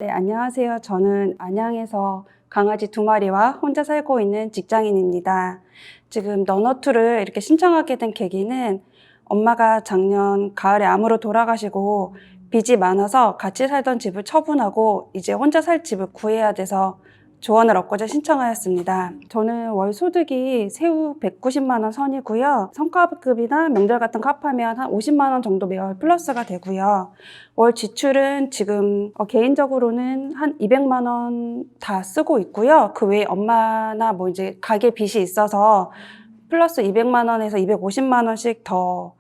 네, 안녕하세요. 저는 안양에서 강아지 2마리와 혼자 살고 있는 직장인입니다. 지금 너너투를 이렇게 신청하게 된 계기는 엄마가 작년 가을에 암으로 돌아가시고 빚이 많아서 같이 살던 집을 처분하고 이제 혼자 살 집을 구해야 돼서 조언을 얻고자 신청하였습니다. 저는 월 소득이 세후 190만 원 선이고요. 성과급이나 명절 같은 거 합하면 한 50만 원 정도 매월 플러스가 되고요. 월 지출은 지금 개인적으로는 한 200만 원 다 쓰고 있고요. 그 외에 엄마나 뭐 이제 가게 빚이 있어서 플러스 200만 원에서 250만 원씩 더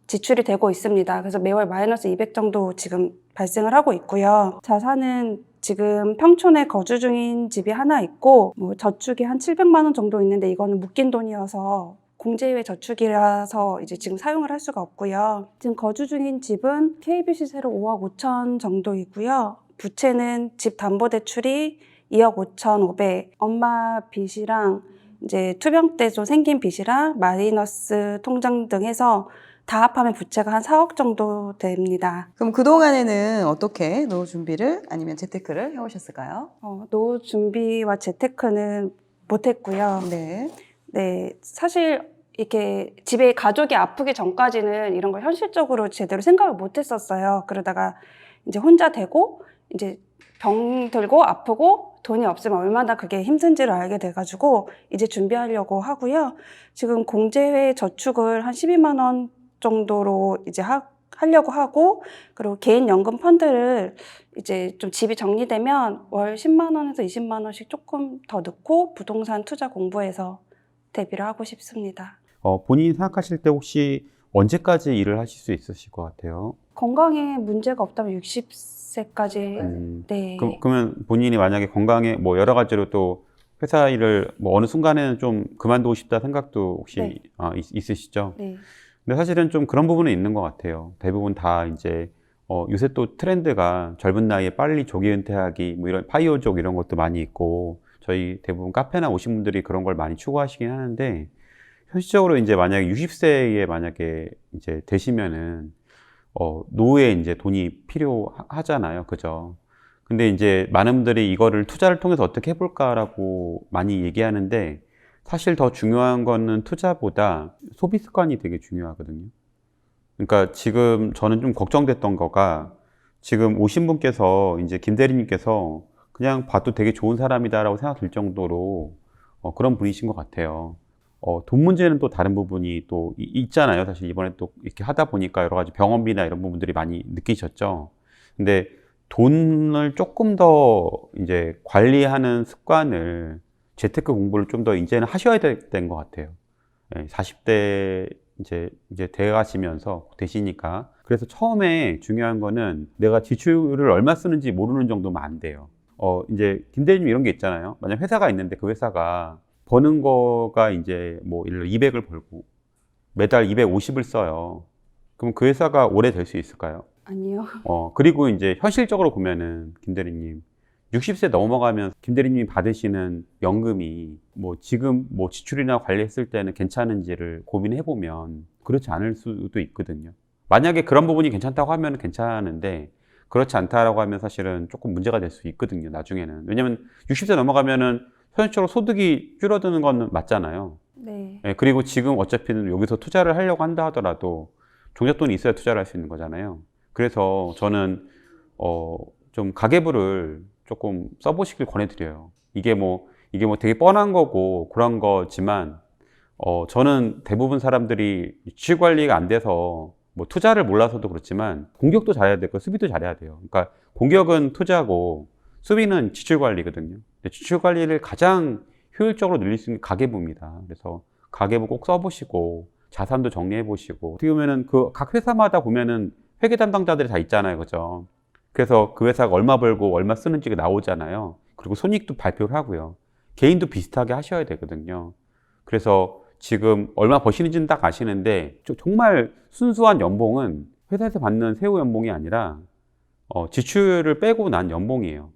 지출이 되고 있습니다. 그래서 매월 마이너스 200 정도 지금 발생을 하고 있고요. 자산은 지금 평촌에 거주 중인 집이 하나 있고 뭐 저축이 한 700만 원 정도 있는데 이거는 묶인 돈이어서 공제외 저축이라서 이제 지금 사용을 할 수가 없고요. 지금 거주 중인 집은 KB시세로 5억 5천 정도이고요. 부채는 집 담보대출이 2억 5,500. 엄마 빚이랑 이제 투병대조 생긴 빚이랑 마이너스 통장 등 해서 다 합하면 부채가 한 4억 정도 됩니다. 그럼 그동안에는 어떻게 노후 준비를 아니면 재테크를 해오셨을까요? 노후 준비와 재테크는 못했고요. 네, 사실 이렇게 집에 가족이 아프기 전까지는 이런 걸 현실적으로 제대로 생각을 못 했었어요. 그러다가 이제 혼자 되고 이제 병 들고 아프고 돈이 없으면 얼마나 그게 힘든지를 알게 돼가지고 이제 준비하려고 하고요. 지금 공제회 저축을 한 12만 원 정도로 이제 하려고 하고, 그리고 개인 연금 펀드를 이제 좀 집이 정리되면 월 10만 원에서 20만 원씩 조금 더 넣고 부동산 투자 공부해서 대비를 하고 싶습니다. 본인이 생각하실 때 혹시 언제까지 일을 하실 수 있으실 것 같아요? 건강에 문제가 없다면 60세까지. 네. 그러면 본인이 만약에 건강에 뭐 여러 가지로 또 회사 일을 뭐 어느 순간에는 좀 그만두고 싶다 생각도 혹시 네. 있으시죠? 네. 근데 사실은 좀 그런 부분은 있는 것 같아요. 대부분 다 이제 요새 또 트렌드가 젊은 나이에 빨리 조기 은퇴하기 뭐 이런 파이어족 이런 것도 많이 있고 저희 대부분 카페나 오신 분들이 그런 걸 많이 추구하시긴 하는데 현실적으로 이제 만약에 60세에 만약에 이제 되시면은 노후에 이제 돈이 필요하잖아요. 그죠? 근데 이제 많은 분들이 이거를 투자를 통해서 어떻게 해볼까라고 많이 얘기하는데 사실 더 중요한 거는 투자보다 소비 습관이 되게 중요하거든요. 그러니까 지금 저는 좀 걱정됐던 거가 지금 오신 분께서 이제 김 대리님께서 그냥 봐도 되게 좋은 사람이다라고 생각 들 정도로 그런 분이신 것 같아요. 돈 문제는 또 다른 부분이 또 있잖아요. 사실 이번에 또 이렇게 하다 보니까 여러 가지 병원비나 이런 부분들이 많이 느끼셨죠. 근데 돈을 조금 더 이제 관리하는 습관을 재테크 공부를 좀 더 이제는 하셔야 된 것 같아요. 40대 이제 돼가시면서 되시니까. 그래서 처음에 중요한 거는 내가 지출을 얼마 쓰는지 모르는 정도면 안 돼요. 이제 김 대리님 이런 게 있잖아요. 만약 회사가 있는데 그 회사가 버는 거가 이제 뭐 예를 들어 200을 벌고 매달 250을 써요. 그럼 그 회사가 오래 될 수 있을까요? 아니요. 그리고 이제 현실적으로 보면은 김 대리님 60세 넘어가면 김 대리님이 받으시는 연금이 뭐 지금 뭐 지출이나 관리했을 때는 괜찮은지를 고민해 보면 그렇지 않을 수도 있거든요. 만약에 그런 부분이 괜찮다고 하면 괜찮은데 그렇지 않다라고 하면 사실은 조금 문제가 될 수 있거든요. 나중에는. 왜냐면 60세 넘어가면은 현실적으로 소득이 줄어드는 건 맞잖아요. 네. 그리고 지금 어차피는 여기서 투자를 하려고 한다 하더라도 종잣돈이 있어야 투자를 할 수 있는 거잖아요. 그래서 저는 좀 가계부를 조금 써보시길 권해드려요. 이게 뭐 되게 뻔한 거고 그런 거지만 저는 대부분 사람들이 지출 관리가 안 돼서 뭐 투자를 몰라서도 그렇지만 공격도 잘해야 되고 수비도 잘해야 돼요. 그러니까 공격은 투자고 수비는 지출 관리거든요. 지출 관리를 가장 효율적으로 늘릴 수 있는 가계부입니다. 그래서 가계부 꼭 써보시고 자산도 정리해 보시고 어떻게 보면은 그 각 회사마다 보면은 회계 담당자들이 다 있잖아요, 그죠? 그래서 그 회사가 얼마 벌고 얼마 쓰는지가 나오잖아요. 그리고 손익도 발표를 하고요. 개인도 비슷하게 하셔야 되거든요. 그래서 지금 얼마 버시는지는 딱 아시는데 정말 순수한 연봉은 회사에서 받는 세후 연봉이 아니라 지출을 빼고 난 연봉이에요.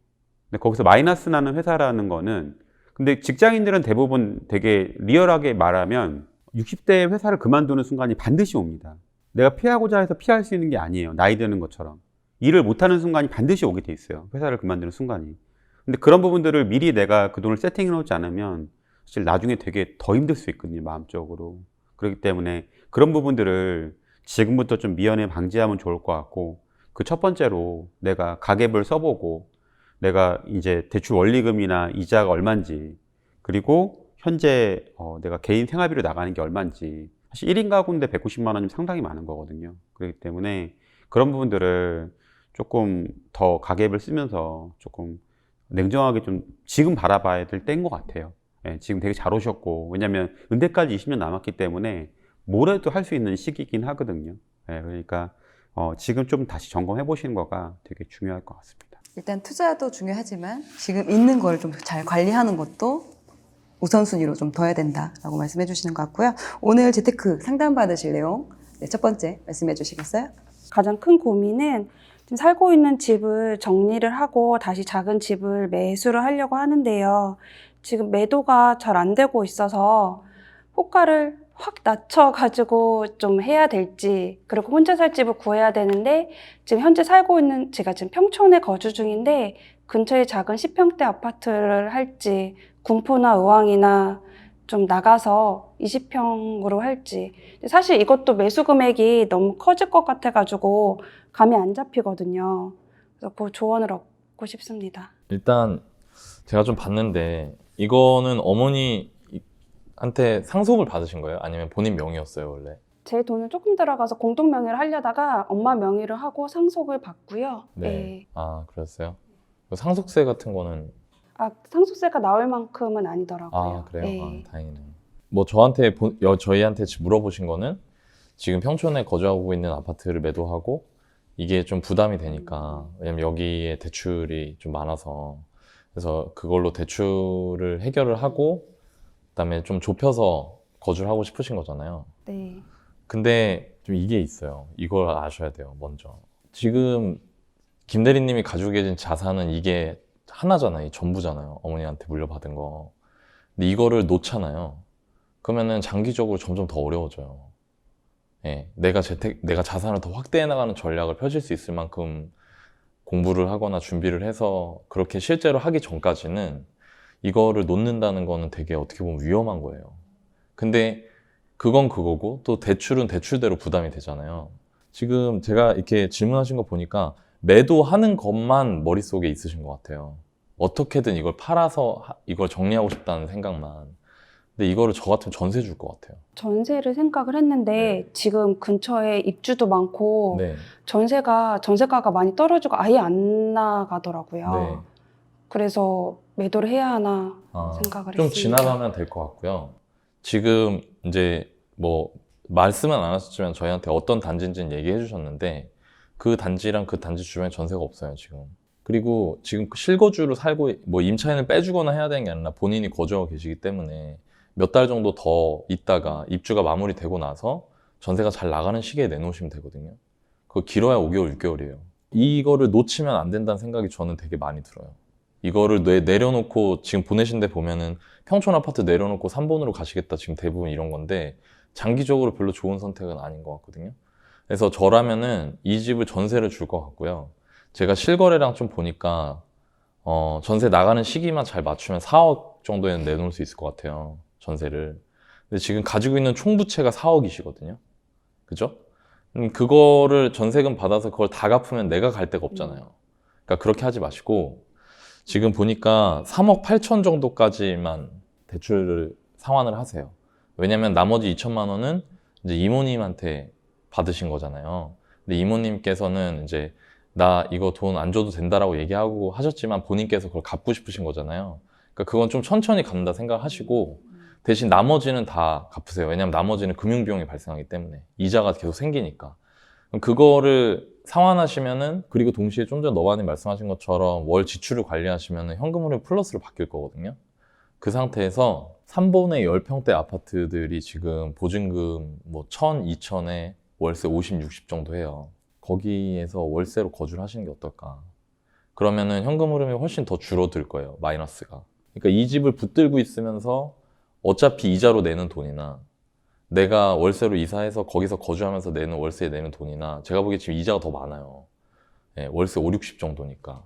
근데 거기서 마이너스 나는 회사라는 거는 근데 직장인들은 대부분 되게 리얼하게 말하면 60대 회사를 그만두는 순간이 반드시 옵니다. 내가 피하고자 해서 피할 수 있는 게 아니에요. 나이 드는 것처럼. 일을 못하는 순간이 반드시 오게 돼 있어요. 회사를 그만두는 순간이. 근데 그런 부분들을 미리 내가 그 돈을 세팅해 놓지 않으면 사실 나중에 되게 더 힘들 수 있거든요, 마음적으로. 그렇기 때문에 그런 부분들을 지금부터 좀 미연에 방지하면 좋을 것 같고, 그 첫 번째로 내가 가계부를 써보고 내가 이제 대출 원리금이나 이자가 얼마인지, 그리고 현재 내가 개인 생활비로 나가는 게 얼마인지. 사실 1인 가구인데 190만 원이면 상당히 많은 거거든요. 그렇기 때문에 그런 부분들을 조금 더 가계부를 쓰면서 조금 냉정하게 좀 지금 바라봐야 될 때인 것 같아요. 예, 지금 되게 잘 오셨고, 왜냐면 은퇴까지 20년 남았기 때문에 뭘 해도 할 수 있는 시기이긴 하거든요. 예, 그러니까 지금 좀 다시 점검해 보시는 거가 되게 중요할 것 같습니다. 일단 투자도 중요하지만 지금 있는 걸 좀 잘 관리하는 것도 우선순위로 좀 둬야 된다라고 말씀해 주시는 것 같고요. 오늘 재테크 상담 받으실 내용 네, 첫 번째 말씀해 주시겠어요? 가장 큰 고민은 지금 살고 있는 집을 정리를 하고 다시 작은 집을 매수를 하려고 하는데요. 지금 매도가 잘 안 되고 있어서 호가를 확 낮춰가지고 좀 해야 될지, 그리고 혼자 살 집을 구해야 되는데 지금 현재 살고 있는, 제가 지금 평촌에 거주 중인데 근처에 작은 10평대 아파트를 할지, 군포나 의왕이나 좀 나가서 20평으로 할지. 사실 이것도 매수 금액이 너무 커질 것 같아가지고 감이 안 잡히거든요. 그래서 그 조언을 얻고 싶습니다. 일단 제가 좀 봤는데 이거는 어머니한테 상속을 받으신 거예요? 아니면 본인 명의였어요, 원래? 제 돈을 조금 들어가서 공동 명의를 하려다가 엄마 명의를 하고 상속을 받고요. 네. 아, 그랬어요? 그 상속세 같은 거는 아, 상속세가 나올 만큼은 아니더라고요. 아, 그래요? 네. 아, 다행이네요. 뭐 저희한테 물어보신 거는 지금 평촌에 거주하고 있는 아파트를 매도하고 이게 좀 부담이 되니까, 왜냐면 여기에 대출이 좀 많아서, 그래서 그걸로 대출을 해결을 하고 그다음에 좀 좁혀서 거주를 하고 싶으신 거잖아요. 네. 근데 좀 이게 있어요. 이걸 아셔야 돼요, 먼저. 지금 김 대리님이 가지고 계신 자산은 이게 하나잖아요. 이 전부잖아요. 어머니한테 물려받은 거. 근데 이거를 놓잖아요. 그러면은 장기적으로 점점 더 어려워져요. 예, 내가 자산을 더 확대해 나가는 전략을 펼칠 수 있을 만큼 공부를 하거나 준비를 해서 그렇게 실제로 하기 전까지는 이거를 놓는다는 거는 되게 어떻게 보면 위험한 거예요. 근데 그건 그거고 또 대출은 대출대로 부담이 되잖아요. 지금 제가 이렇게 질문하신 거 보니까 매도하는 것만 머릿속에 있으신 것 같아요. 어떻게든 이걸 팔아서 이걸 정리하고 싶다는 생각만. 근데 이거를 저 같으면 전세 줄 것 같아요. 전세를 생각을 했는데 지금 근처에 입주도 많고 네. 전세가가 많이 떨어지고 아예 안 나가더라고요. 네. 그래서 매도를 해야 하나 생각을 좀 했습니다. 지나가면 될 것 같고요. 지금 이제 뭐 말씀은 안 하셨지만 저희한테 어떤 단지인지는 얘기해 주셨는데 그 단지랑 그 단지 주변에 전세가 없어요, 지금. 그리고 지금 실거주로 살고 뭐 임차인을 빼주거나 해야 되는 게 아니라 본인이 거주하고 계시기 때문에 몇 달 정도 더 있다가 입주가 마무리되고 나서 전세가 잘 나가는 시기에 내놓으시면 되거든요. 그거 길어야 5개월, 6개월이에요. 이거를 놓치면 안 된다는 생각이 저는 되게 많이 들어요. 이거를 내려놓고 지금 보내신 데 보면은 평촌 아파트 내려놓고 3번으로 가시겠다, 지금 대부분 이런 건데 장기적으로 별로 좋은 선택은 아닌 것 같거든요. 그래서 저라면은 이 집을 전세를 줄 것 같고요. 제가 실거래랑 좀 보니까 전세 나가는 시기만 잘 맞추면 4억 정도에는 내놓을 수 있을 것 같아요, 전세를. 근데 지금 가지고 있는 총부채가 4억이시거든요. 그죠? 그거를 전세금 받아서 그걸 다 갚으면 내가 갈 데가 없잖아요. 그러니까 그렇게 하지 마시고 지금 보니까 3억 8천 정도까지만 대출을 상환을 하세요. 왜냐면 나머지 2천만 원은 이제 이모님한테 받으신 거잖아요. 근데 이모님께서는 이제 나 이거 돈 안 줘도 된다라고 얘기하고 하셨지만 본인께서 그걸 갚고 싶으신 거잖아요. 그러니까 그건 좀 천천히 갚는다 생각하시고 대신 나머지는 다 갚으세요. 왜냐면 나머지는 금융비용이 발생하기 때문에 이자가 계속 생기니까. 그럼 그거를 상환하시면은, 그리고 동시에 좀 전에 너바님 말씀하신 것처럼 월 지출을 관리하시면은 현금 흐름 플러스로 바뀔 거거든요. 그 상태에서 3번의 10평대 아파트들이 지금 보증금 뭐 1,000, 2,000에 월세 50, 60 정도 해요. 거기에서 월세로 거주를 하시는 게 어떨까? 그러면은 현금 흐름이 훨씬 더 줄어들 거예요, 마이너스가. 그러니까 이 집을 붙들고 있으면서 어차피 이자로 내는 돈이나 내가 월세로 이사해서 거기서 거주하면서 내는 월세에 내는 돈이나 제가 보기에 지금 이자가 더 많아요. 예, 월세 5, 60 정도니까.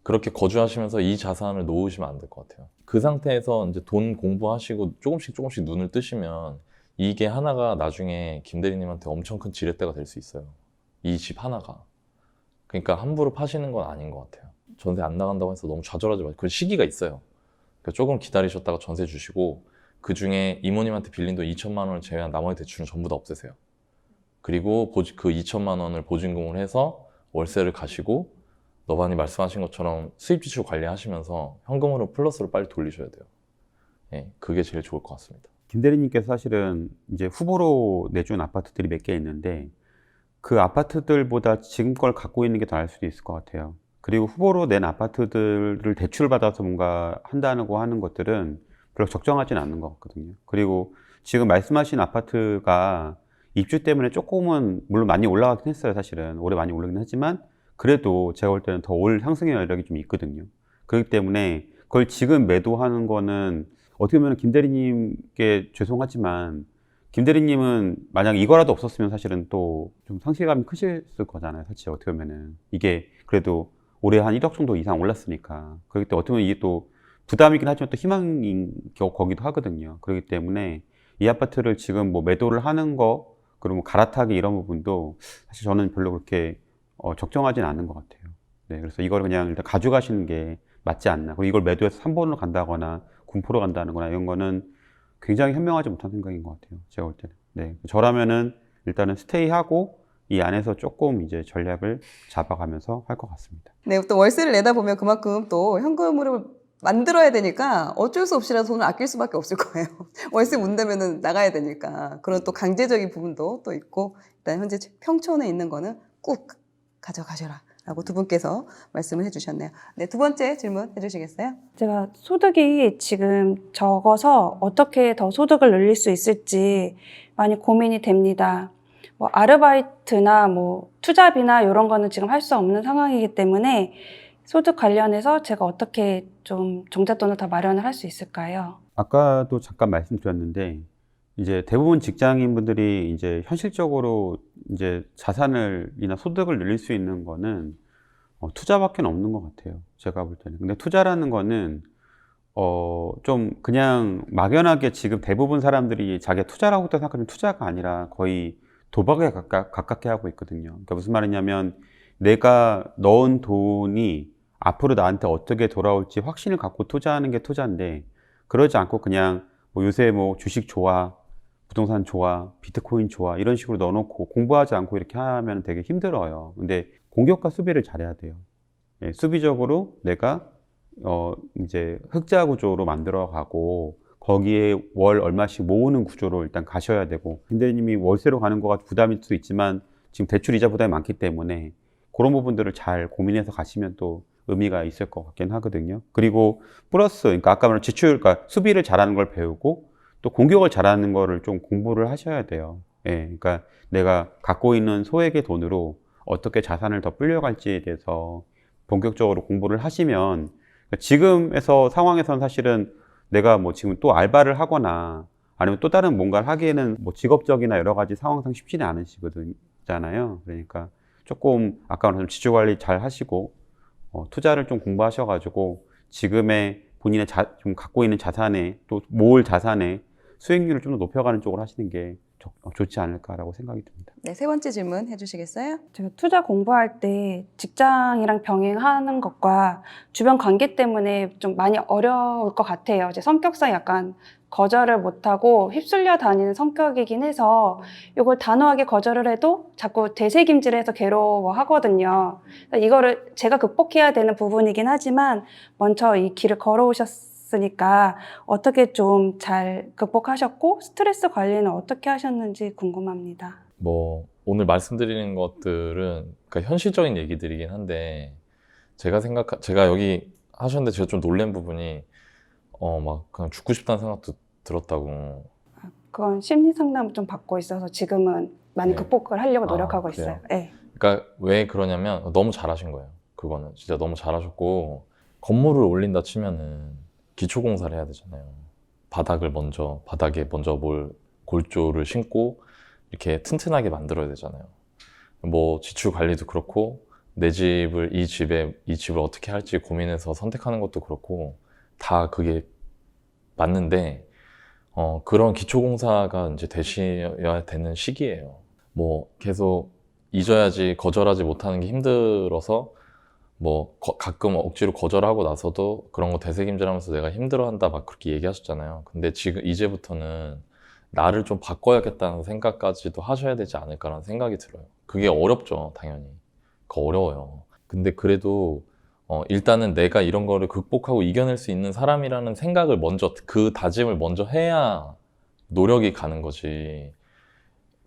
그렇게 거주하시면서 이 자산을 놓으시면 안 될 것 같아요. 그 상태에서 이제 돈 공부하시고 조금씩 눈을 뜨시면 이게 하나가 나중에 김 대리님한테 엄청 큰 지렛대가 될 수 있어요. 이 집 하나가. 그러니까 함부로 파시는 건 아닌 것 같아요. 전세 안 나간다고 해서 너무 좌절하지 마세요. 그 시기가 있어요. 그러니까 조금 기다리셨다가 전세 주시고 그 중에 이모님한테 빌린 돈 2천만 원을 제외한 나머지 대출은 전부 다 없애세요. 그리고 그 2천만 원을 보증금을 해서 월세를 가시고 너반이 말씀하신 것처럼 수입 지출 관리하시면서 현금으로 플러스로 빨리 돌리셔야 돼요. 예, 그게 제일 좋을 것 같습니다. 김 대리님께서 사실은 이제 후보로 내준 아파트들이 몇 개 있는데 그 아파트들보다 지금 걸 갖고 있는 게 더 나을 수도 있을 것 같아요. 그리고 후보로 낸 아파트들을 대출을 받아서 뭔가 한다고 하는 것들은 별로 적정하진 않는 것 같거든요. 그리고 지금 말씀하신 아파트가 입주 때문에 조금은 물론 많이 올라가긴 했어요. 사실은 올해 많이 올라가긴 하지만 그래도 제가 볼 때는 더 올 향상의 여력이 좀 있거든요. 그렇기 때문에 그걸 지금 매도하는 거는 어떻게 보면 김 대리님께 죄송하지만 김 대리님은 만약 이거라도 없었으면 사실은 또 좀 상실감이 크셨을 거잖아요. 사실 어떻게 보면은 이게 그래도 올해 한 1억 정도 이상 올랐으니까 그렇기 때문에 어떻게 보면 이게 또 부담이긴 하지만 또 희망인 거기도 하거든요. 그렇기 때문에 이 아파트를 지금 뭐 매도를 하는 거 그리고 뭐 갈아타기 이런 부분도 사실 저는 별로 그렇게 적정하진 않은 것 같아요. 네, 그래서 이걸 그냥 일단 가져가시는 게 맞지 않나. 그리고 이걸 매도해서 3번으로 간다거나 군포로 간다는 거나 이런 거는 굉장히 현명하지 못한 생각인 것 같아요. 제가 볼 때는. 네, 저라면은 일단은 스테이하고 이 안에서 조금 이제 전략을 잡아가면서 할 것 같습니다. 네, 또 월세를 내다 보면 그만큼 또 현금으로 만들어야 되니까 어쩔 수 없이라도 돈을 아낄 수밖에 없을 거예요. 월세 못 내면은 나가야 되니까. 그런 또 강제적인 부분도 또 있고, 일단 현재 평촌에 있는 거는 꼭 가져가셔라. 라고 두 분께서 말씀을 해주셨네요. 네, 두 번째 질문 해주시겠어요? 제가 소득이 지금 적어서 어떻게 더 소득을 늘릴 수 있을지 많이 고민이 됩니다. 뭐 아르바이트나 뭐 투잡이나 이런 거는 지금 할 수 없는 상황이기 때문에 소득 관련해서 제가 어떻게 좀 종잣돈을 더 마련을 할 수 있을까요? 아까도 잠깐 말씀드렸는데 이제 대부분 직장인분들이 이제 현실적으로 이제 자산을이나 소득을 늘릴 수 있는 거는 투자밖에 없는 것 같아요. 제가 볼 때는. 근데 투자라는 거는 좀 그냥 막연하게 지금 대부분 사람들이 자기가 투자라고 생각하는 투자가 아니라 거의 도박에 가깝게 하고 있거든요. 그러니까 무슨 말이냐면 내가 넣은 돈이 앞으로 나한테 어떻게 돌아올지 확신을 갖고 투자하는 게 투자인데 그러지 않고 그냥 뭐 요새 뭐 주식 좋아, 부동산 좋아, 비트코인 좋아 이런 식으로 넣어놓고 공부하지 않고 이렇게 하면 되게 힘들어요. 근데 공격과 수비를 잘해야 돼요. 예, 수비적으로 내가 이제 흑자 구조로 만들어가고 거기에 월 얼마씩 모으는 구조로 일단 가셔야 되고 김 대리님이 월세로 가는 거가 부담일 수도 있지만 지금 대출 이자 부담이 많기 때문에 그런 부분들을 잘 고민해서 가시면 또 의미가 있을 것 같긴 하거든요. 그리고 플러스 그러니까 아까 말한 지출, 그러니까 수비를 잘하는 걸 배우고 또 공격을 잘하는 거를 좀 공부를 하셔야 돼요. 예, 그러니까 내가 갖고 있는 소액의 돈으로 어떻게 자산을 더 불려갈지에 대해서 본격적으로 공부를 하시면 그러니까 지금에서 상황에서는 사실은 내가 뭐 지금 또 알바를 하거나 아니면 또 다른 뭔가를 하기에는 뭐 직업적이나 여러 가지 상황상 쉽지는 않으시거든요. 그러니까 조금 아까 말한 지출 관리 잘 하시고 투자를 좀 공부하셔가지고 지금의 본인의 좀 갖고 있는 자산에 또 모을 자산의 수익률을 좀 더 높여가는 쪽으로 하시는 게 좋지 않을까라고 생각이 듭니다. 네, 세 번째 질문 해주시겠어요? 제가 투자 공부할 때 직장이랑 병행하는 것과 주변 관계 때문에 좀 많이 어려울 것 같아요. 제 성격상 약간 거절을 못하고 휩쓸려 다니는 성격이긴 해서 이걸 단호하게 거절을 해도 자꾸 되새김질해서 괴로워하거든요. 이거를 제가 극복해야 되는 부분이긴 하지만 먼저 이 길을 걸어오셨으니까 어떻게 좀 잘 극복하셨고 스트레스 관리는 어떻게 하셨는지 궁금합니다. 뭐 오늘 말씀드리는 것들은 그러니까 현실적인 얘기들이긴 한데 제가 여기 하셨는데 제가 좀 놀란 부분이 막 그냥 죽고 싶다는 생각도 들었다고. 그건 심리 상담을 좀 받고 있어서 지금은 많이 네. 극복을 하려고 노력하고 그래요? 있어요. 네. 그러니까 왜 그러냐면 너무 잘하신 거예요. 그거는 진짜 너무 잘하셨고 건물을 올린다 치면은 기초공사를 해야 되잖아요. 바닥에 먼저 골조를 심고 이렇게 튼튼하게 만들어야 되잖아요. 뭐 지출 관리도 그렇고 내 집을 이 집을 어떻게 할지 고민해서 선택하는 것도 그렇고 다 그게 맞는데 그런 기초공사가 이제 되셔야 되는 시기예요. 뭐 계속 잊어야지 거절하지 못하는 게 힘들어서 뭐 가끔 억지로 거절하고 나서도 그런 거 되새김질하면서 내가 힘들어한다 막 그렇게 얘기하셨잖아요. 근데 지금 이제부터는 나를 좀 바꿔야겠다는 생각까지도 하셔야 되지 않을까라는 생각이 들어요. 그게 어렵죠, 당연히. 그거 어려워요. 근데 그래도 일단은 내가 이런 거를 극복하고 이겨낼 수 있는 사람이라는 생각을 먼저, 그 다짐을 먼저 해야 노력이 가는 거지.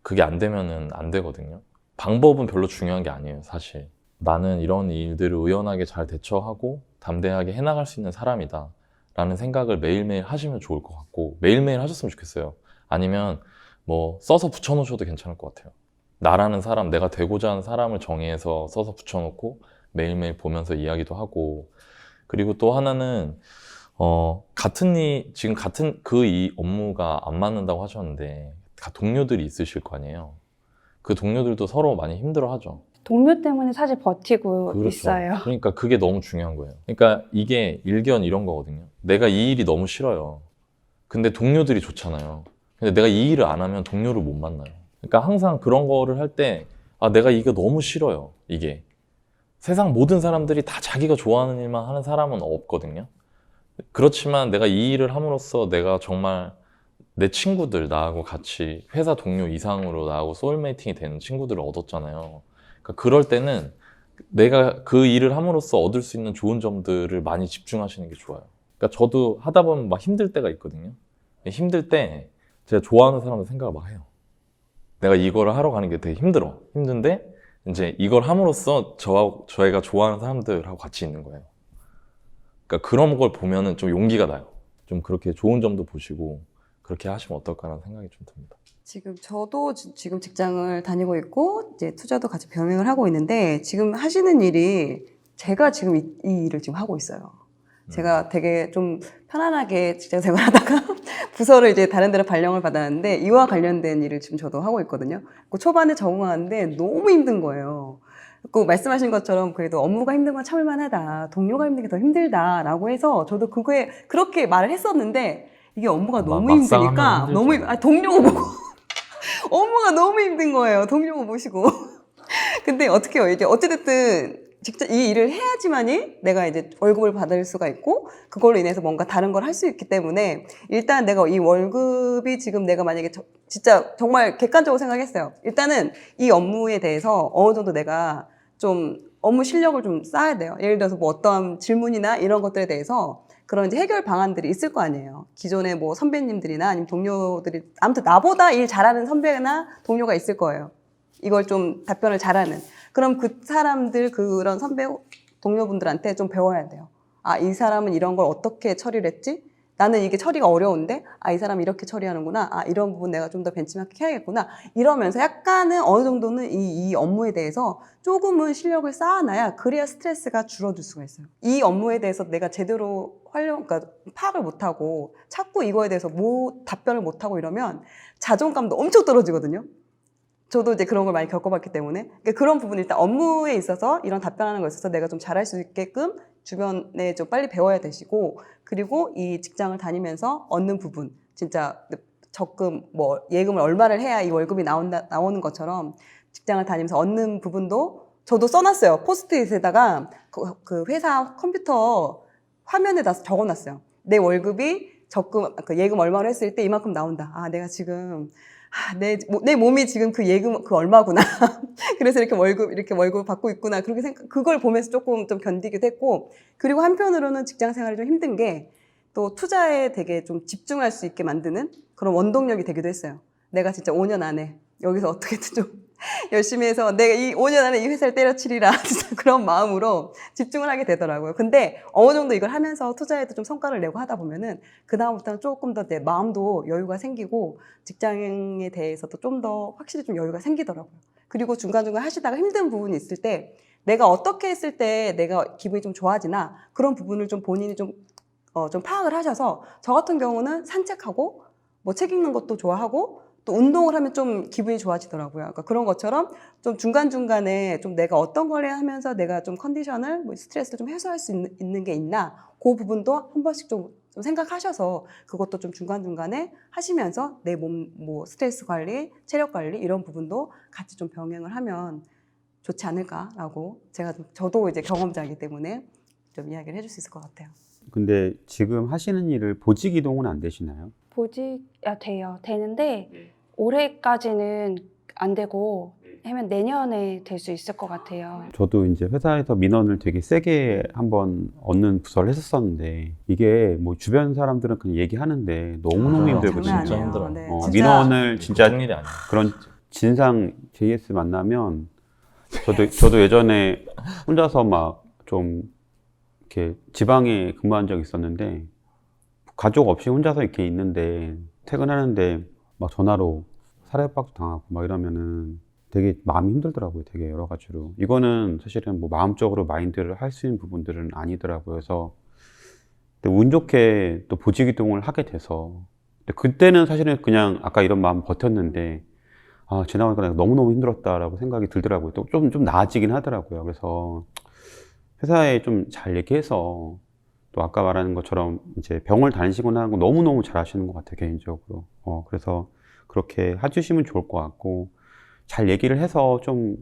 그게 안 되면은 안 되거든요. 방법은 별로 중요한 게 아니에요, 사실. 나는 이런 일들을 의연하게 잘 대처하고 담대하게 해나갈 수 있는 사람이다 라는 생각을 매일매일 하시면 좋을 것 같고, 매일매일 하셨으면 좋겠어요. 아니면 뭐 써서 붙여놓으셔도 괜찮을 것 같아요. 나라는 사람, 내가 되고자 하는 사람을 정의해서 써서 붙여놓고 매일매일 보면서 이야기도 하고, 그리고 또 하나는 지금 같은 이 업무가 안 맞는다고 하셨는데 동료들이 있으실 거 아니에요. 그 동료들도 서로 많이 힘들어하죠. 동료 때문에 사실 버티고 그렇죠. 있어요. 그러니까 그게 너무 중요한 거예요. 그러니까 이게 일견 이런 거거든요. 내가 이 일이 너무 싫어요. 근데 동료들이 좋잖아요. 근데 내가 이 일을 안 하면 동료를 못 만나요. 그러니까 항상 그런 거를 할 때, 내가 이거 너무 싫어요. 이게. 세상 모든 사람들이 다 자기가 좋아하는 일만 하는 사람은 없거든요. 그렇지만 내가 이 일을 함으로써 내가 정말 내 친구들, 나하고 같이 회사 동료 이상으로 나하고 소울메이팅이 되는 친구들을 얻었잖아요. 그러니까 그럴 때는 내가 그 일을 함으로써 얻을 수 있는 좋은 점들을 많이 집중하시는 게 좋아요. 그러니까 저도 하다 보면 막 힘들 때가 있거든요. 힘들 때 제가 좋아하는 사람들 생각을 막 해요. 내가 이거를 하러 가는 게 되게 힘든데 이제 이걸 함으로써 저희가 좋아하는 사람들하고 같이 있는 거예요. 그러니까 그런 걸 보면은 좀 용기가 나요. 좀 그렇게 좋은 점도 보시고 그렇게 하시면 어떨까라는 생각이 좀 듭니다. 저도 지금 직장을 다니고 있고 이제 투자도 같이 병행을 하고 있는데, 지금 하시는 일이 제가 지금 이 일을 지금 하고 있어요. 제가 되게 좀 편안하게 직장 생활하다가 부서를 이제 다른 데로 발령을 받았는데, 이와 관련된 일을 지금 저도 하고 있거든요. 그 초반에 적응하는데 너무 힘든 거예요. 그 말씀하신 것처럼 그래도 업무가 힘든 건 참을 만하다, 동료가 힘든 게 더 힘들다라고 해서 저도 그거에 그렇게 말을 했었는데, 이게 업무가 너무 막상 힘드니까 하면 너무 힘들죠. 동료가 보고 업무가 너무 힘든 거예요. 동료가 보시고. 근데 어떻게 해요? 이제 어찌됐든 직접 이 일을 해야지만이 내가 이제 월급을 받을 수가 있고, 그걸로 인해서 뭔가 다른 걸 할 수 있기 때문에, 일단 내가 이 월급이 지금 내가 만약에 진짜 정말 객관적으로 생각했어요. 일단은 이 업무에 대해서 어느 정도 내가 좀 업무 실력을 좀 쌓아야 돼요. 예를 들어서 뭐 어떠한 질문이나 이런 것들에 대해서 그런 이제 해결 방안들이 있을 거 아니에요. 기존의 뭐 선배님들이나 아니면 동료들이, 아무튼 나보다 일 잘하는 선배나 동료가 있을 거예요. 이걸 좀 답변을 잘하는. 그럼 그 사람들, 그런 선배, 동료분들한테 좀 배워야 돼요. 이 사람은 이런 걸 어떻게 처리를 했지? 나는 이게 처리가 어려운데, 이 사람이 이렇게 처리하는구나. 이런 부분 내가 좀 더 벤치마킹 해야겠구나. 이러면서 약간은 어느 정도는 이 업무에 대해서 조금은 실력을 쌓아놔야, 그래야 스트레스가 줄어들 수가 있어요. 이 업무에 대해서 내가 제대로 그러니까 파악을 못하고 자꾸 이거에 대해서 답변을 못하고 이러면 자존감도 엄청 떨어지거든요. 저도 이제 그런 걸 많이 겪어봤기 때문에. 그러니까 그런 부분, 일단 업무에 있어서 이런 답변하는 거에 있어서 내가 좀 잘할 수 있게끔 주변에 좀 빨리 배워야 되시고, 그리고 이 직장을 다니면서 얻는 부분, 진짜 적금, 뭐 예금을 얼마를 해야 이 월급이 나오는 것처럼 직장을 다니면서 얻는 부분도 저도 써놨어요. 포스트잇에다가 그 회사 컴퓨터 화면에다 적어놨어요. 내 월급이 예금 얼마로 했을 때 이만큼 나온다. 내가 지금 내 몸이 지금 그 예금 그 얼마구나. 그래서 이렇게 월급 받고 있구나. 그렇게 그걸 보면서 조금 좀 견디기도 했고, 그리고 한편으로는 직장 생활이 좀 힘든 게 또 투자에 되게 좀 집중할 수 있게 만드는 그런 원동력이 되기도 했어요. 내가 진짜 5년 안에 여기서 어떻게든 좀 열심히 해서 내가 이 5년 안에 이 회사를 때려치리라, 진짜 그런 마음으로 집중을 하게 되더라고요. 근데 어느 정도 이걸 하면서 투자에도 좀 성과를 내고 하다 보면은 그다음부터는 조금 더 내 마음도 여유가 생기고, 직장에 대해서도 좀 더 확실히 좀 여유가 생기더라고요. 그리고 중간중간 하시다가 힘든 부분이 있을 때 내가 어떻게 했을 때 내가 기분이 좀 좋아지나, 그런 부분을 좀 본인이 좀 파악을 하셔서, 저 같은 경우는 산책하고 뭐 책 읽는 것도 좋아하고, 또 운동을 하면 좀 기분이 좋아지더라고요. 그러니까 그런 것처럼 좀 중간중간에 좀 내가 어떤 걸 해야 하면서 내가 좀 컨디션을, 뭐 스트레스를 좀 해소할 수 있는 게 있나, 그 부분도 한 번씩 좀 생각하셔서 그것도 좀 중간중간에 하시면서 내 몸, 뭐 스트레스 관리, 체력 관리 이런 부분도 같이 좀 병행을 하면 좋지 않을까라고 저도 이제 경험자이기 때문에 좀 이야기를 해줄 수 있을 것 같아요. 근데 지금 하시는 일을 보직 이동은 안 되시나요? 돼요. 되는데 올해까지는 안 되고 하면 내년에 될 수 있을 것 같아요. 저도 이제 회사에서 민원을 되게 세게 한번 얻는 부서를 했었었는데 이게 뭐 주변 사람들은 그냥 얘기하는데 너무너무 맞아요. 힘들거든요. 장난 진짜 아니에요. 힘들어요. 네, 어, 진짜 민원을 진짜 보통 일이 아니에요. 그런 진상 JS 만나면 저도 예전에 혼자서 막 좀 이렇게 지방에 근무한 적이 있었는데 가족 없이 혼자서 이렇게 있는데 퇴근하는데 막 전화로 살해협박도 당하고 막 이러면은 되게 마음이 힘들더라고요. 되게 여러 가지로. 이거는 사실은 뭐 마음적으로 마인드를 할 수 있는 부분들은 아니더라고요. 그래서 근데 운 좋게 또 보직 이동을 하게 돼서 근데 그때는 사실은 그냥 아까 이런 마음 버텼는데 아, 지나가니까 내가 너무너무 힘들었다라고 생각이 들더라고요. 또 좀 나아지긴 하더라고요. 그래서 회사에 좀 잘 얘기해서 또 아까 말하는 것처럼 이제 병을 다니시거나 하는 거 너무너무 잘 하시는 것 같아요, 개인적으로. 그래서 그렇게 해주시면 좋을 것 같고, 잘 얘기를 해서 좀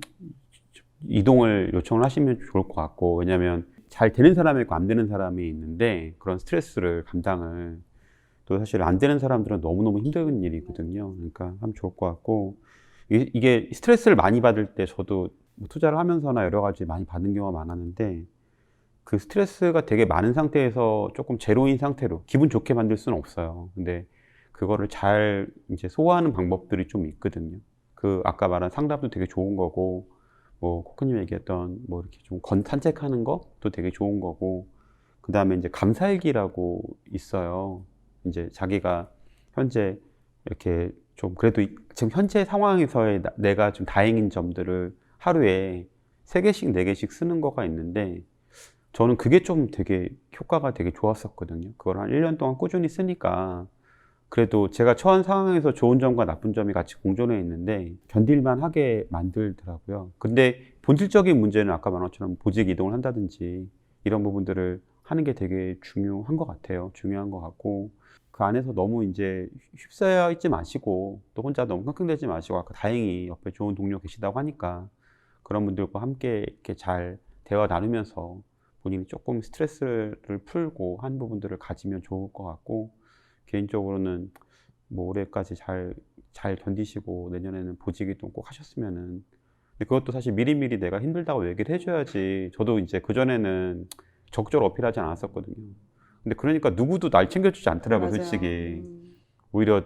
이동을 요청을 하시면 좋을 것 같고, 왜냐면 잘 되는 사람이 있고 안 되는 사람이 있는데, 그런 스트레스를 감당을 또 사실 안 되는 사람들은 너무너무 힘든 일이거든요. 그러니까 하면 좋을 것 같고, 이게 스트레스를 많이 받을 때 저도 뭐 투자를 하면서나 여러 가지 많이 받은 경우가 많았는데, 그 스트레스가 되게 많은 상태에서 조금 제로인 상태로 기분 좋게 만들 수는 없어요. 근데 그거를 잘 이제 소화하는 방법들이 좀 있거든요. 그 아까 말한 상담도 되게 좋은 거고, 뭐 코코님 얘기했던 뭐 이렇게 좀 산책하는 것도 되게 좋은 거고, 그 다음에 이제 감사일기라고 있어요. 이제 자기가 현재 이렇게 좀 그래도 지금 현재 상황에서의 내가 좀 다행인 점들을 하루에 3개씩 4개씩 쓰는 거가 있는데 저는 그게 좀 되게 효과가 되게 좋았었거든요. 그걸 한 1년 동안 꾸준히 쓰니까 그래도 제가 처한 상황에서 좋은 점과 나쁜 점이 같이 공존해 있는데 견딜만 하게 만들더라고요. 근데 본질적인 문제는 아까 말한 것처럼 보직 이동을 한다든지 이런 부분들을 하는 게 되게 중요한 것 같아요. 중요한 것 같고 그 안에서 너무 이제 휩싸여 있지 마시고 또 혼자 너무 끙끙대지 마시고 아까 다행히 옆에 좋은 동료 계시다고 하니까 그런 분들과 함께 이렇게 잘 대화 나누면서 본인이 조금 스트레스를 풀고 한 부분들을 가지면 좋을 것 같고 개인적으로는 뭐 올해까지 잘 견디시고 내년에는 보직 이동 꼭 하셨으면은 근데 그것도 사실 미리미리 내가 힘들다고 얘기를 해줘야지 저도 이제 그전에는 적극적으로 어필하지 않았었거든요. 근데 그러니까 누구도 날 챙겨주지 않더라고요. 맞아요. 솔직히 오히려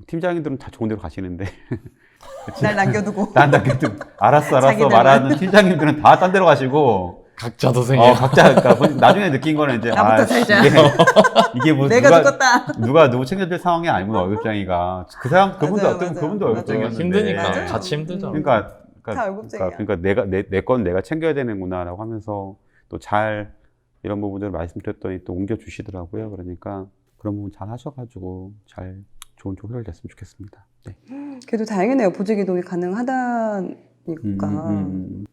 팀장님들은 다 좋은 데로 가시는데 날 남겨두고 난 알았어 자기들만. 말하는 팀장님들은 다 딴 데로 가시고 각자 도생이에요. 각자 그러니까 나중에 느낀 거는 이제 나부터 살자. 이게 뭐 내가 죽었다. 누가 누구 챙겨줄 상황이 아니구나 월급쟁이가 그 사람 그분도 맞아요, 어쩌면 맞아요. 그분도 맞아요. 월급쟁이였는데 힘드니까 맞아요. 같이 힘들잖아. 그러니까 다 월급쟁이야. 그러니까 내 건 내가 챙겨야 되는구나라고 하면서 또 잘 이런 부분들을 말씀드렸더니 또 옮겨주시더라고요. 그러니까 그런 부분 잘 하셔가지고 잘 좋은 조결 됐으면 좋겠습니다. 네. 그래도 다행이네요. 보직 이동이 가능하다니까.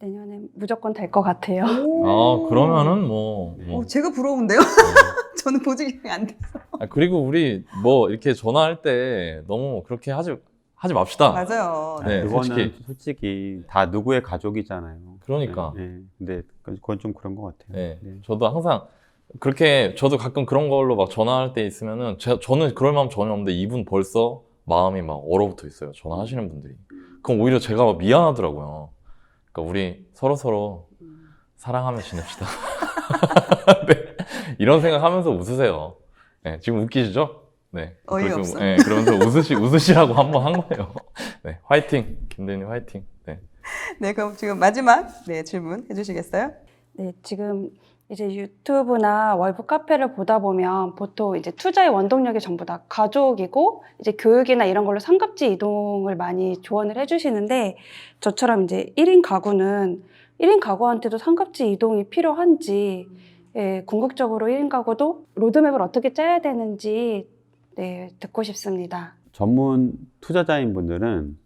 내년에 무조건 될 것 같아요. 아, 그러면은 뭐. 제가 부러운데요? 저는 보직 이동이 안 돼서. 그리고 우리 뭐 이렇게 전화할 때 너무 그렇게 하지 맙시다. 맞아요. 네, 그거는 솔직히 다 누구의 가족이잖아요. 그러니까. 네, 근데 그건 좀 그런 것 같아요. 네. 네. 저도 항상 그렇게 저도 가끔 그런 걸로 막 전화할 때 있으면은 저는 그럴 마음 전혀 없는데 이분 벌써 마음이 막 얼어붙어 있어요. 전화하시는 분들이. 그럼 오히려 제가 막 미안하더라고요. 그러니까 우리 서로 사랑하며 지냅시다. 네. 이런 생각하면서 웃으세요. 네, 지금 웃기시죠? 네. 어이없어. 네, 그러면서 웃으시라고 한번 한 거예요. 네, 화이팅, 김대리님 화이팅. 네. 네, 그럼 지금 마지막 질문 해주시겠어요? 네, 지금 이제 유튜브나 월북 카페를 보다 보면 보통 이제 투자의 원동력이 전부 다 가족이고 이제 교육이나 이런 걸로 상급지 이동을 많이 조언을 해주시는데 저처럼 이제 1인 가구는 1인 가구한테도 상급지 이동이 필요한지 궁극적으로 1인 가구도 로드맵을 어떻게 짜야 되는지 듣고 싶습니다. 전문 투자자인 분들은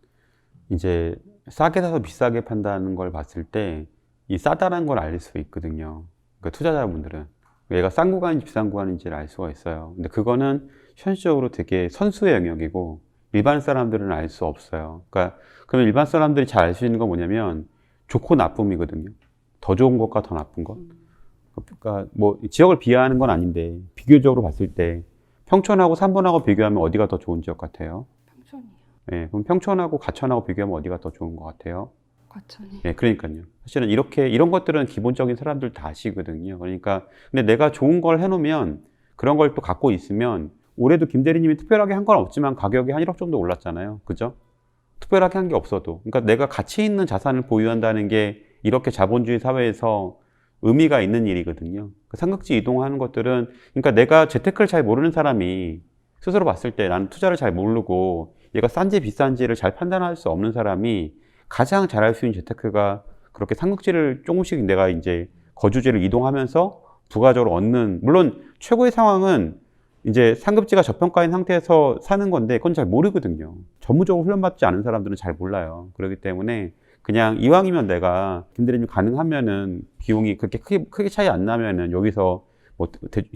이제 싸게 사서 비싸게 판다는 걸 봤을 때 이 싸다라는 걸 알 수 있거든요. 그러니까 투자자분들은 얘가 싼 구간인지 비싼 구간인지를 알 수가 있어요. 근데 그거는 현실적으로 되게 선수의 영역이고 일반 사람들은 알 수 없어요. 그러니까 그러면 일반 사람들이 잘 알 수 있는 건 뭐냐면 좋고 나쁨이거든요. 더 좋은 것과 더 나쁜 것. 그러니까 뭐 지역을 비하하는 건 아닌데 비교적으로 봤을 때 평촌하고 삼본하고 비교하면 어디가 더 좋은 지역 같아요? 평촌이요. 네, 그럼 평촌하고 과천하고 비교하면 어디가 더 좋은 것 같아요? 과천이. 네, 그러니까요. 사실은 이런 것들은 기본적인 사람들 다 아시거든요. 그러니까 근데 내가 좋은 걸 해놓으면 그런 걸 또 갖고 있으면 올해도 김 대리님이 특별하게 한 건 없지만 가격이 한 1억 정도 올랐잖아요. 그죠? 특별하게 한 게 없어도. 그러니까 내가 가치 있는 자산을 보유한다는 게 이렇게 자본주의 사회에서 의미가 있는 일이거든요. 삼각지 이동하는 것들은, 그러니까 내가 재테크를 잘 모르는 사람이 스스로 봤을 때 나는 투자를 잘 모르고 얘가 싼지 비싼지를 잘 판단할 수 없는 사람이 가장 잘할 수 있는 재테크가 그렇게 삼각지를 조금씩 내가 이제 거주지를 이동하면서 부가적으로 얻는, 물론 최고의 상황은 이제 상급지가 저평가인 상태에서 사는 건데 그건 잘 모르거든요. 전문적으로 훈련받지 않은 사람들은 잘 몰라요. 그렇기 때문에 그냥 이왕이면 내가 김대리님 가능하면은 비용이 그렇게 크게 차이 안 나면은 여기서 뭐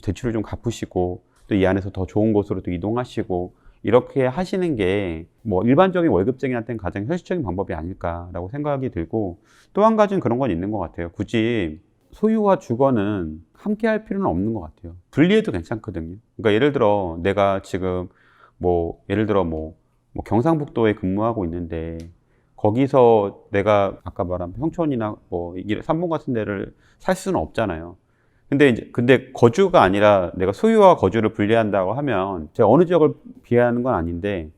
대출을 좀 갚으시고 또 이 안에서 더 좋은 곳으로 또 이동하시고 이렇게 하시는 게 뭐 일반적인 월급쟁이한테는 가장 현실적인 방법이 아닐까라고 생각이 들고, 또 한 가지는 그런 건 있는 것 같아요. 굳이 소유와 주거는 함께 할 필요는 없는 것 같아요. 분리해도 괜찮거든요. 그러니까 예를 들어 내가 지금 예를 들어 경상북도에 근무하고 있는데 거기서 내가 아까 말한 평촌이나 삼봉 같은 데를 살 수는 없잖아요. 근데 거주가 아니라 내가 소유와 거주를 분리한다고 하면 제가 어느 지역을 비하하는 건 아닌데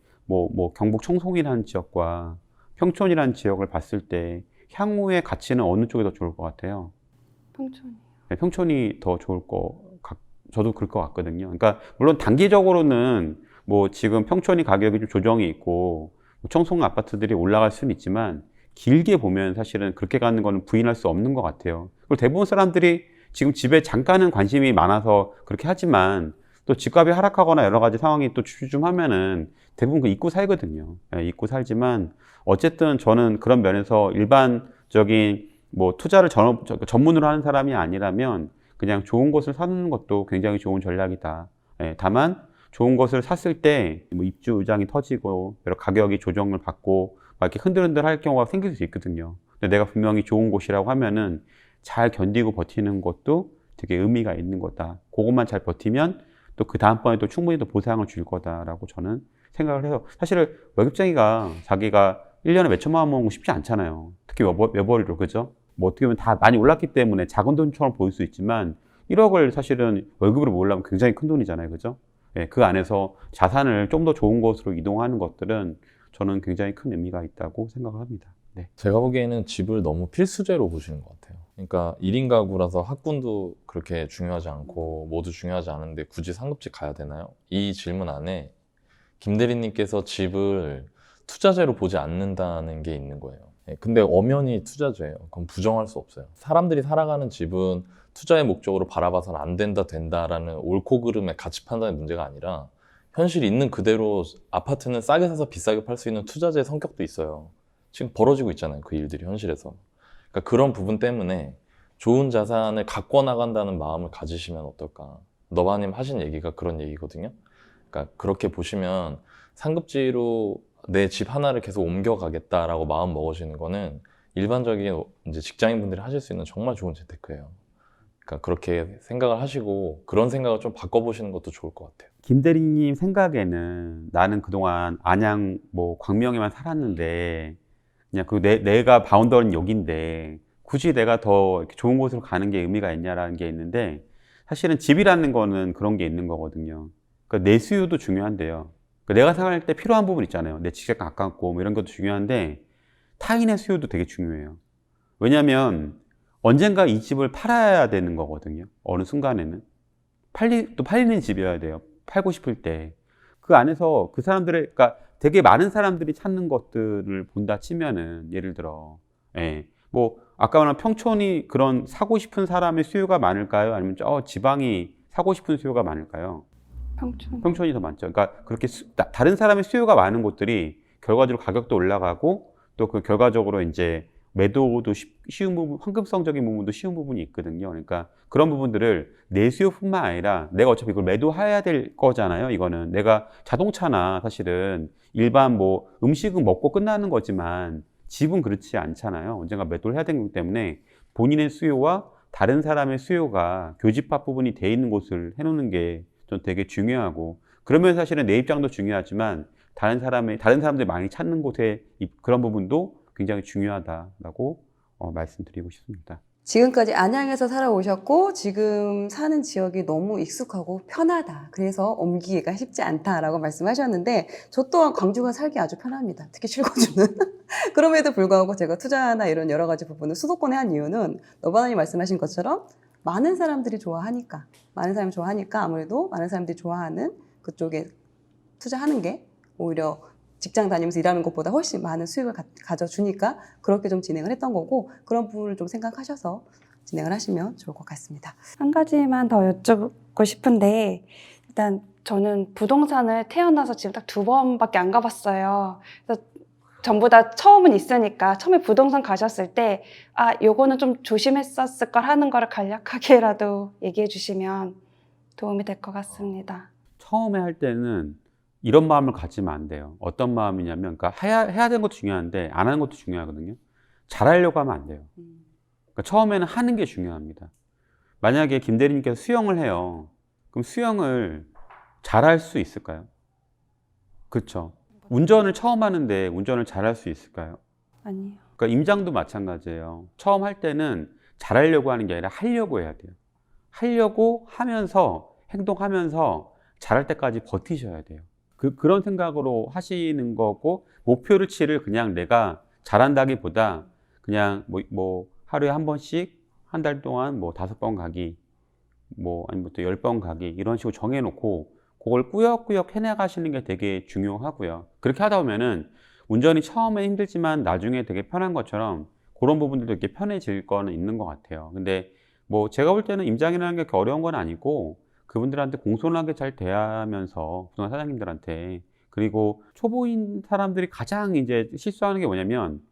경북 청송이라는 지역과 평촌이라는 지역을 봤을 때 향후의 가치는 어느 쪽이 더 좋을 것 같아요? 평촌이요. 네, 평촌이 더 저도 그럴 것 같거든요. 그러니까 물론 단기적으로는 지금 평촌이 가격이 좀 조정이 있고 청송 아파트들이 올라갈 수는 있지만 길게 보면 사실은 그렇게 가는 거는 부인할 수 없는 것 같아요. 그리고 대부분 사람들이 지금 집에 잠깐은 관심이 많아서 그렇게 하지만 또 집값이 하락하거나 여러 가지 상황이 또 주춤하면은 대부분 잊고 살거든요. 네, 잊고 살지만 어쨌든 저는 그런 면에서 일반적인 투자를 전문으로 하는 사람이 아니라면 그냥 좋은 것을 사는 것도 굉장히 좋은 전략이다. 예, 다만 좋은 것을 샀을 때 입주 의장이 터지고 여러 가격이 조정을 받고 막 이렇게 흔들흔들 할 경우가 생길 수 있거든요. 근데 내가 분명히 좋은 곳이라고 하면은 잘 견디고 버티는 것도 되게 의미가 있는 거다. 그것만 잘 버티면 또 그 다음번에 또 충분히 또 보상을 줄 거다라고 저는 생각을 해요. 사실 월급쟁이가 자기가 1년에 몇 천만 원 모으는 거 쉽지 않잖아요. 특히 외벌이로, 그죠? 어떻게 보면 다 많이 올랐기 때문에 작은 돈처럼 보일 수 있지만 1억을 사실은 월급으로 모으려면 굉장히 큰 돈이잖아요. 그죠? 예, 그 안에서 자산을 좀 더 좋은 곳으로 이동하는 것들은 저는 굉장히 큰 의미가 있다고 생각합니다. 네. 제가 보기에는 집을 너무 필수제로 보시는 것 같아요. 그러니까 1인 가구라서 학군도 그렇게 중요하지 않고 모두 중요하지 않은데 굳이 상급지 가야 되나요? 이 질문 안에 김 대리님께서 집을 투자재로 보지 않는다는 게 있는 거예요. 근데 엄연히 투자재예요. 그건 부정할 수 없어요. 사람들이 살아가는 집은 투자의 목적으로 바라봐서는 안 된다, 된다라는 옳고 그름의 가치 판단의 문제가 아니라 현실이 있는 그대로 아파트는 싸게 사서 비싸게 팔 수 있는 투자재의 성격도 있어요. 지금 벌어지고 있잖아요. 그 일들이 현실에서. 그러니까 그런 부분 때문에 좋은 자산을 가꿔 나간다는 마음을 가지시면 어떨까. 너바님 하신 얘기가 그런 얘기거든요. 그러니까 그렇게 보시면 상급지로 내 집 하나를 계속 옮겨가겠다라고 마음 먹으시는 거는 일반적인 이제 직장인분들이 하실 수 있는 정말 좋은 재테크예요. 그러니까 그렇게 생각을 하시고 그런 생각을 좀 바꿔보시는 것도 좋을 것 같아요. 김 대리님 생각에는 나는 그동안 안양 광명에만 살았는데 그냥 내가 바운더는 여긴데 굳이 내가 더 이렇게 좋은 곳으로 가는 게 의미가 있냐라는 게 있는데, 사실은 집이라는 거는 그런 게 있는 거거든요. 그러니까 내 수요도 중요한데요. 그러니까 내가 생활할 때 필요한 부분 있잖아요. 내 집에 가깝고 이런 것도 중요한데 타인의 수요도 되게 중요해요. 왜냐하면 언젠가 이 집을 팔아야 되는 거거든요. 어느 순간에는 또 팔리는 집이어야 돼요. 팔고 싶을 때 그 안에서 그 사람들의, 그러니까 되게 많은 사람들이 찾는 것들을 본다 치면은 예를 들어 아까 말한 평촌이 그런 사고 싶은 사람의 수요가 많을까요? 아니면 저 지방이 사고 싶은 수요가 많을까요? 평촌. 더 많죠. 그러니까 그렇게 다른 사람의 수요가 많은 곳들이 결과적으로 가격도 올라가고 또 그 결과적으로 이제 매도도 쉬운 부분, 황금성적인 부분도 쉬운 부분이 있거든요. 그러니까 그런 부분들을 내 수요뿐만 아니라 내가 어차피 이걸 매도해야 될 거잖아요. 이거는 내가 자동차나 사실은 일반 뭐 음식은 먹고 끝나는 거지만 집은 그렇지 않잖아요. 언젠가 매도를 해야 되는 거기 때문에 본인의 수요와 다른 사람의 수요가 교집합 부분이 돼 있는 곳을 해놓는 게 좀 되게 중요하고, 그러면 사실은 내 입장도 중요하지만 다른 사람들이 많이 찾는 곳의 그런 부분도 굉장히 중요하다라고 말씀드리고 싶습니다. 지금까지 안양에서 살아오셨고 지금 사는 지역이 너무 익숙하고 편하다. 그래서 옮기기가 쉽지 않다라고 말씀하셨는데 저 또한 광주가 살기 아주 편합니다. 특히 실거주는. 그럼에도 불구하고 제가 투자나 이런 여러 가지 부분을 수도권에 한 이유는 너바나님 말씀하신 것처럼 많은 사람들이 좋아하니까 아무래도 많은 사람들이 좋아하는 그쪽에 투자하는 게 오히려 직장 다니면서 일하는 것보다 훨씬 많은 수익을 가져주니까 그렇게 좀 진행을 했던 거고, 그런 부분을 좀 생각하셔서 진행을 하시면 좋을 것 같습니다. 한 가지만 더 여쭙고 싶은데, 일단 저는 부동산을 태어나서 지금 딱 2번밖에 안 가봤어요. 그래서 전부 다 처음은 있으니까 처음에 부동산 가셨을 때 요거는 좀 조심했었을 걸 하는 거를 간략하게라도 얘기해 주시면 도움이 될 것 같습니다. 처음에 할 때는 이런 마음을 가지면 안 돼요. 어떤 마음이냐면, 그러니까 해야 되는 것도 중요한데 안 하는 것도 중요하거든요. 잘하려고 하면 안 돼요. 그러니까 처음에는 하는 게 중요합니다. 만약에 김 대리님께서 수영을 해요. 그럼 수영을 잘할 수 있을까요? 그렇죠. 운전을 처음 하는데 운전을 잘할 수 있을까요? 아니요. 그러니까 임장도 마찬가지예요. 처음 할 때는 잘하려고 하는 게 아니라 하려고 해야 돼요. 하려고 하면서 행동하면서 잘할 때까지 버티셔야 돼요. 그런 생각으로 하시는 거고, 목표를 그냥 내가 잘한다기보다 그냥 뭐 하루에 한 번씩 한 달 동안 뭐 5번 가기, 뭐 아니면 또 10번 가기, 이런 식으로 정해놓고 그걸 꾸역꾸역 해나가시는 게 되게 중요하고요. 그렇게 하다 보면은 운전이 처음에 힘들지만 나중에 되게 편한 것처럼 그런 부분들도 이렇게 편해질 거는 있는 것 같아요. 근데 뭐 제가 볼 때는 임장이라는 게 그렇게 어려운 건 아니고, 그분들한테 공손하게 잘 대하면서, 부동산 사장님들한테, 그리고 초보인 사람들이 가장 이제 실수하는 게 뭐냐면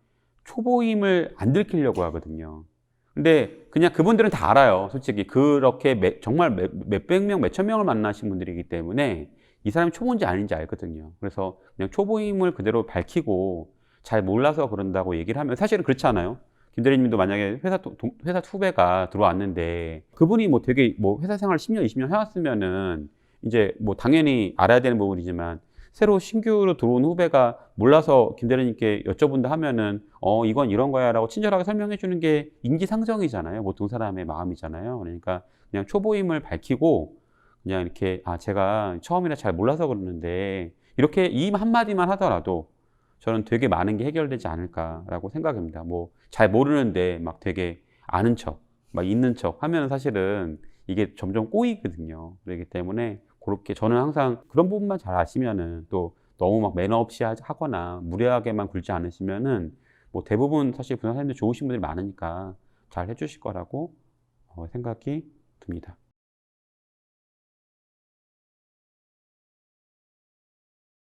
초보임을 안 들키려고 하거든요. 근데 그냥 그분들은 다 알아요. 솔직히 그렇게 정말 몇백 명, 몇천 명을 만나신 분들이기 때문에 이 사람이 초보인지 아닌지 알거든요. 그래서 그냥 초보임을 그대로 밝히고, 잘 몰라서 그런다고 얘기를 하면, 사실은 그렇지 않아요? 김 대리님도 만약에 회사 후배가 들어왔는데 그분이 뭐 되게 뭐 회사 생활 10년, 20년 해왔으면은 이제 뭐 당연히 알아야 되는 부분이지만, 새로 신규로 들어온 후배가 몰라서 김 대리님께 여쭤본다 하면은 이건 이런 거야 라고 친절하게 설명해 주는 게 인지상정이잖아요. 보통 사람의 마음이잖아요. 그러니까 그냥 초보임을 밝히고 그냥 이렇게 제가 처음이라 잘 몰라서 그러는데, 이렇게 이 한마디만 하더라도 저는 되게 많은 게 해결되지 않을까라고 생각합니다. 뭐 잘 모르는데 막 되게 아는 척, 막 있는 척 하면 사실은 이게 점점 꼬이거든요. 그렇기 때문에 그렇게 저는 항상 그런 부분만 잘 아시면은, 또 너무 막 매너 없이 하거나 무례하게만 굴지 않으시면은 뭐 대부분 사실 부동산 사람들 좋으신 분들이 많으니까 잘 해주실 거라고 생각이 듭니다.